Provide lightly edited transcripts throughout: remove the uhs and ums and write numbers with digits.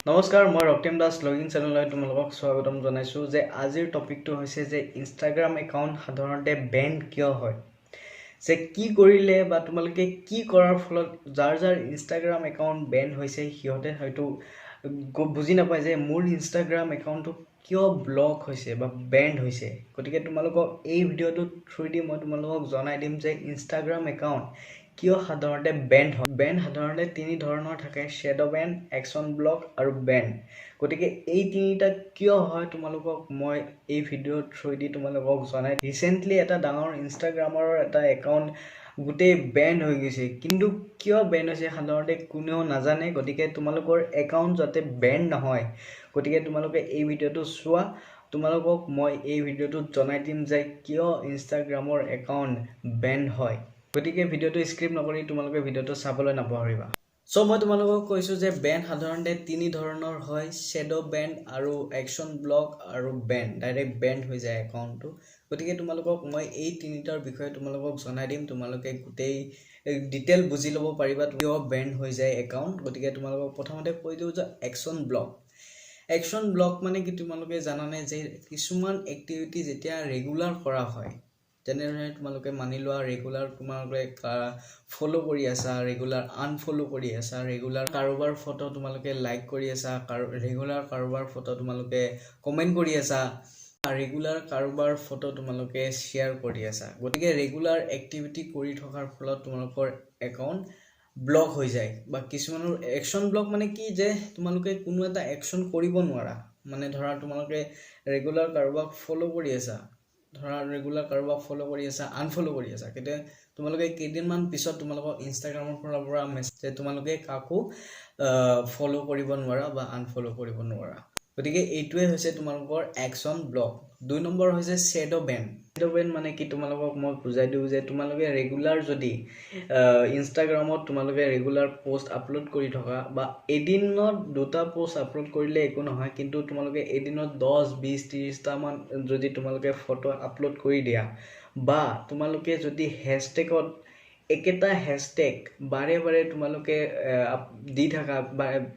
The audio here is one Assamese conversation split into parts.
নমস্কাৰ মই ৰক্তিম দাস লগিং চেনেললৈ তোমালোকক স্বাগতম জনাইছোঁ যে আজিৰ টপিকটো হৈছে যে ইনষ্টাগ্ৰাম একাউণ্ট সাধাৰণতে বেন কিয় হয় যে কি কৰিলে বা তোমালোকে কি কৰাৰ ফলত যাৰ ইনষ্টাগ্ৰাম একাউণ্ট বেন হৈছে সিহঁতে হয়তো বুজি নাপায় যে মোৰ ইনষ্টাগ্ৰাম একাউণ্টটো কিয় ব্লক হৈছে বা বেণ্ড হৈছে গতিকে তোমালোকক এই ভিডিঅ'টোৰ থ্ৰুদি মই তোমালোকক জনাই দিম যে ইনষ্টাগ্ৰাম একাউণ্ট কিয় সাধাৰণতে বেণ্ড হয় বেণ্ড সাধাৰণতে তিনি ধৰণৰ থাকে শ্বেডো বেণ্ড একশ্যন ব্লক আৰু বেণ্ড গতিকে এই তিনিটা কিয় হয় তোমালোকক মই এই ভিডিঅ'ৰ থ্ৰুদি তোমালোকক জনাই ৰিচেণ্টলি এটা ডাঙৰ ইনষ্টাগ্ৰামৰ এটা একাউণ্ট গোটেই বেণ্ড হৈ গৈছে কিন্তু কিয় বেণ্ড হৈছে সাধাৰণতে কোনেও নাজানে গতিকে তোমালোকৰ একাউণ্ট যাতে বেণ্ড নহয় গতিকে তোমালোকে এই ভিডিঅ'টো চোৱা তোমালোকক মই এই ভিডিঅ'টোত জনাই দিম যে কিয় ইনষ্টাগ্ৰামৰ একাউণ্ট বেণ্ড হয় গতিকে ভিডিঅ'টো স্কিপ নকৰি তোমালোকে ভিডিঅ'টো চাবলৈ নাপাহৰিবা সো মই তোমালোকক কৈছোঁ যে বেণ্ড সাধাৰণতে তিনি ধৰণৰ হয় শ্বেডো বেণ্ড আৰু একশ্যন ব্লক আৰু বেণ্ড ডাইৰেক্ট বেণ্ড হৈ যায় একাউণ্টটো গতিকে তোমালোকক মই এই তিনিটাৰ বিষয়ে তোমালোকক জনাই দিম তোমালোকে গোটেই ডিটেইল বুজি ল'ব পাৰিবা কিয় বেণ্ড হৈ যায় একাউণ্ট গতিকে তোমালোকক প্ৰথমতে কৈ দিওঁ যে একশ্যন ব্লক মানে কি তোমালোকে জানানে যে কিছুমান এক্টিভিটি যেতিয়া ৰেগুলাৰ কৰা হয় যেনেদৰে তোমালোকে মানি লোৱা ৰেগুলাৰ তোমালোকে ফ'ল' কৰি আছা ৰেগুলাৰ আনফ'ল' কৰি আছা ৰেগুলাৰ কাৰোবাৰ ফটো তোমালোকে লাইক কৰি আছা ৰেগুলাৰ কাৰোবাৰ ফটো তোমালোকে কমেণ্ট কৰি আছা ৰেগুলাৰ কাৰোবাৰ ফটো তোমালোকে শ্বেয়াৰ কৰি আছা গতিকে ৰেগুলাৰ এক্টিভিটি কৰি থকাৰ ফলত তোমালোকৰ একাউণ্ট ব্লক হৈ যায় বা কিছুমানৰ একশ্যন ব্লক মানে কি যে তোমালোকে কোনো এটা একশ্যন কৰিব নোৱাৰা মানে ধৰা তোমালোকে ৰেগুলাৰ কাৰোবাক ফ'ল' কৰি আছা ধৰা ৰেগুলাৰ কাৰোবাক ফ'ল' কৰি আছা আনফ'ল' কৰি আছা কেতিয়া তোমালোকে কেইদিনমান পিছত তোমালোকৰ ইনষ্টাগ্ৰামৰ পৰা মেছেজ যে তোমালোকে কাকো ফ'ল' কৰিব নোৱাৰা বা আনফ'ল' কৰিব নোৱাৰা গতিকে এইটোৱে হৈছে তোমালোকৰ একশ্যন ব্লক 2 নম্বৰ হৈছে শ্বেডো বেণ্ড মানে কি তোমালোকক মই বুজাই দিওঁ যে তোমালোকে ৰেগুলাৰ যদি ইনষ্টাগ্ৰামত তোমালোকে ৰেগুলাৰ পোষ্ট আপলোড কৰি থকা বা এদিনত দুটা পোষ্ট আপলোড কৰিলে একো নহয় কিন্তু তোমালোকে এদিনত 10 20 30টামান যদি তোমালোকে ফটো আপলোড কৰি দিয়া বা তোমালোকে যদি হেছটেগত একেটা হেছটেগ বাৰে তোমালোকে দি থাকা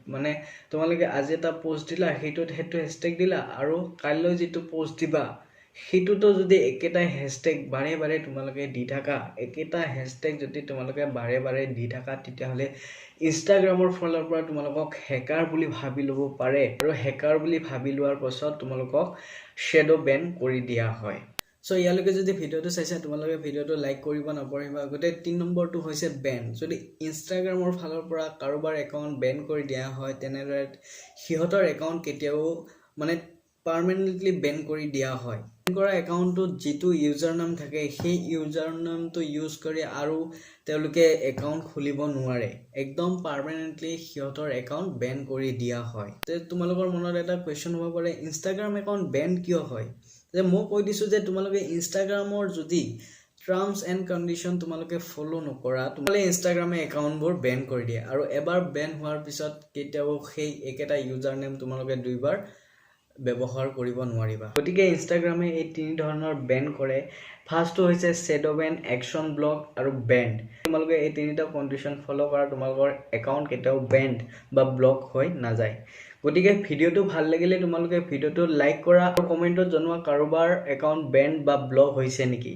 মানে তোমালোকে আজি এটা পোষ্ট দিলা সেইটো হেছটেগ দিলা আৰু কাইলৈ যিটো পোষ্ট দিবা সেইটোতো যদি একেটা হেছটেগ বাৰে তোমালোকে দি থাকা একেটা হেছটেগ যদি তোমালোকে বাৰে দি থাকা তেতিয়াহ'লে ইনষ্টাগ্ৰামৰ ফালৰ পৰা তোমালোকক হেকাৰ বুলি ভাবি ল'ব পাৰে আৰু হেকাৰ বুলি ভাবি লোৱাৰ পাছত তোমালোকক শ্বেডো বেন কৰি দিয়া হয় সো ইয়ালৈকে যদি ভিডিঅ'টো চাইছা তোমালোকে ভিডিঅ'টো লাইক কৰিব নাপাহৰিবা গোটেই 3 নম্বৰটো হৈছে বেন যদি ইনষ্টাগ্ৰামৰ ফালৰ পৰা কাৰোবাৰ একাউণ্ট বেন কৰি দিয়া হয় তেনেদৰে সিহঁতৰ একাউণ্ট কেতিয়াও মানে পাৰ্মানেণ্টলি বেন কৰি দিয়া হয় বেন কৰা একাউণ্টটোত যিটো ইউজাৰ নাম থাকে সেই ইউজাৰ নামটো ইউজ কৰি আৰু তেওঁলোকে একাউণ্ট খুলিব নোৱাৰে একদম পাৰ্মানেণ্টলি সিহঁতৰ একাউণ্ট বেন কৰি দিয়া হয় তোমালোকৰ মনত এটা কুৱেশ্যন হ'ব পাৰে ইনষ্টাগ্ৰাম একাউণ্ট বেন কিয় হয় যে মই কৈ দিছোঁ যে তোমালোকে ইনষ্টাগ্ৰামৰ যদি টাৰ্মছ এণ্ড কণ্ডিশ্যন তোমালোকে ফ'ল' নকৰা তোমালোকে ইনষ্টাগ্ৰামে একাউণ্টবোৰ বেন কৰি দিয়ে আৰু এবাৰ বেন হোৱাৰ পিছত কেতিয়াও সেই একেটা ইউজাৰ নেম তোমালোকে দুইবাৰ ব্যৱহাৰ কৰিব নোৱাৰিবা গতিকে ইনষ্টাগ্ৰামে এই তিনি ধৰণৰ বেন কৰে ফাৰ্ষ্টটো হৈছে শ্বেডো বেন একশ্যন ব্লক আৰু বেণ্ড তোমালোকে এই তিনিটা কণ্ডিশ্যন ফ'ল' কৰা তোমালোকৰ একাউণ্ট কেতিয়াও বেণ্ড বা ব্লক হৈ নাযায় গতিকে ভিডিঅ'টো ভাল লাগিলে তোমালোকে ভিডিঅ'টো লাইক কৰা আৰু কমেণ্টত জনোৱা কাৰোবাৰ একাউণ্ট বেণ্ড বা ব্লক হৈছে নেকি